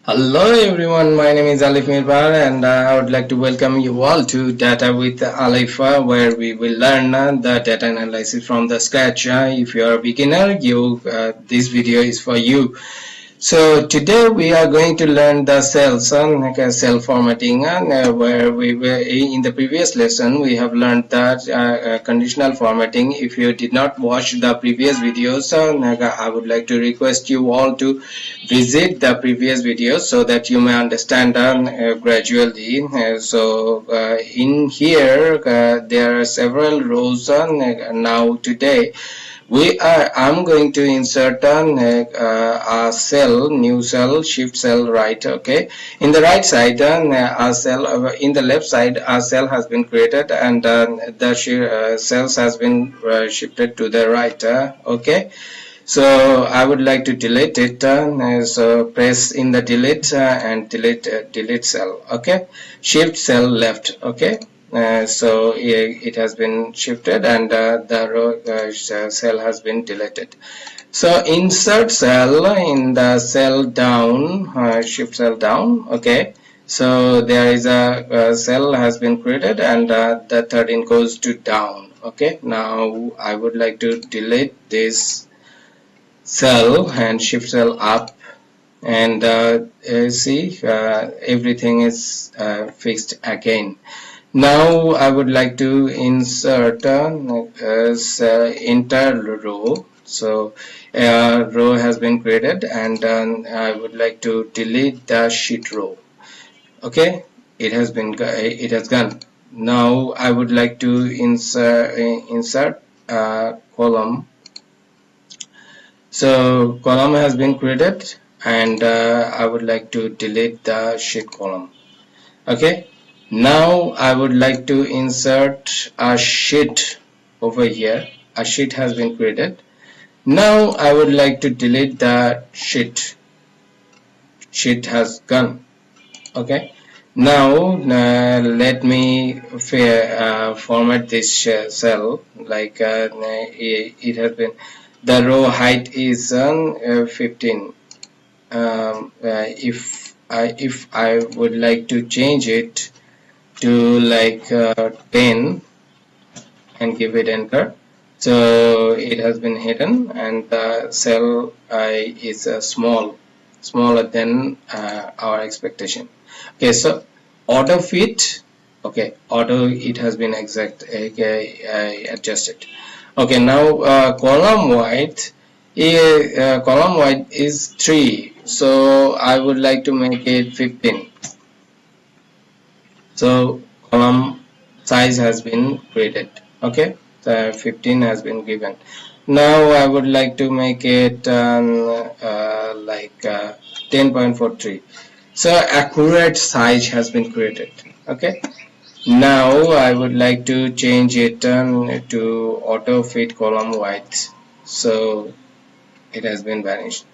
Hello everyone, my name is Alif Mirbar and I would like to welcome you all to Data with Alif, where we will learn the data analysis from the scratch. If you are a beginner, this video is for you. So today we are going to learn the cells, like cell formatting, where we were in the previous lesson we have learned that conditional formatting. If you did not watch the previous videos, I would like to request you all to visit the previous videos so that you may understand gradually. In here there are several rows. Now today I'm going to insert a cell, new cell, shift cell, right. Okay, in the right side a cell, in the left side a cell has been created, and the cells has been shifted to the right. Okay, so I would like to delete it. So press in the delete and delete cell. Okay, shift cell left. Okay, so it has been shifted, and the row cell has been deleted. So insert cell in the cell down, shift cell down. Okay, so there is a cell has been created, and the 13 goes to down. Okay, now I would like to delete this cell and shift cell up, and see everything is fixed again. Now I would like to insert entire row. So row has been created, and I would like to delete the sheet row. Okay, it has gone. Now I would like to insert column. So column has been created, and I would like to delete the sheet column. Okay, now I would like to insert a sheet over here. A sheet has been created. Now I would like to delete the sheet. Sheet has gone. Okay, now let me format this cell, like it has been, the row height is 15. If I would like to change it to like 10 and give it enter, so it has been hidden, and the cell is smaller than our expectation. Okay, so auto fit. Okay, auto, it has been adjusted. Okay, now column wide is 3, so I would like to make it 15. So column size has been created. Okay, the 15 has been given. Now I would like to make it like 10.43. So accurate size has been created. Okay, now I would like to change it to auto fit column width. So it has been vanished.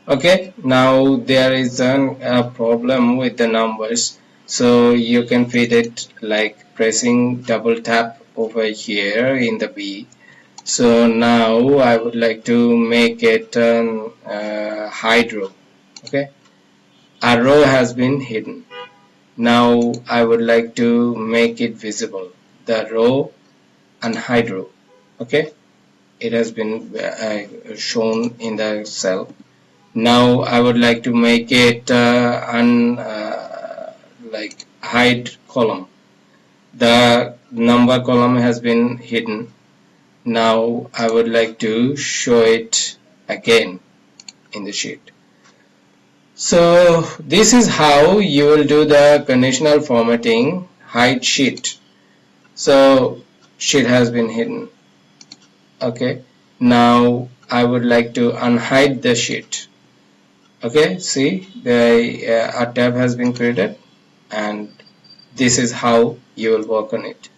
Okay, now there is a problem with the numbers, so you can fit it like pressing double tap over here in the B. So now I would like to make it hide row. Okay, a row has been hidden. Now I would like to make it visible, the row and hide row. Okay, it has been shown in the cell. Now I would like to make it like hide column. The number column has been hidden. Now I would like to show it again in the sheet. So this is how you will do the conditional formatting, hide sheet. So sheet has been hidden. Okay, now I would like to unhide the sheet. Okay, see, a tab has been created, and this is how you will work on it.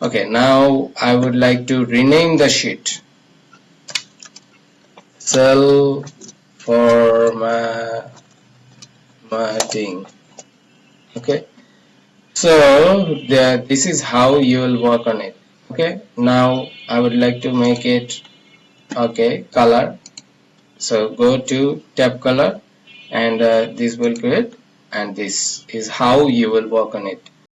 Okay, now I would like to rename the sheet. Cell formatting. Okay, so this is how you will work on it. Okay, now I would like to make it, okay, color. So go to tab color, and this will create, and this is how you will work on it.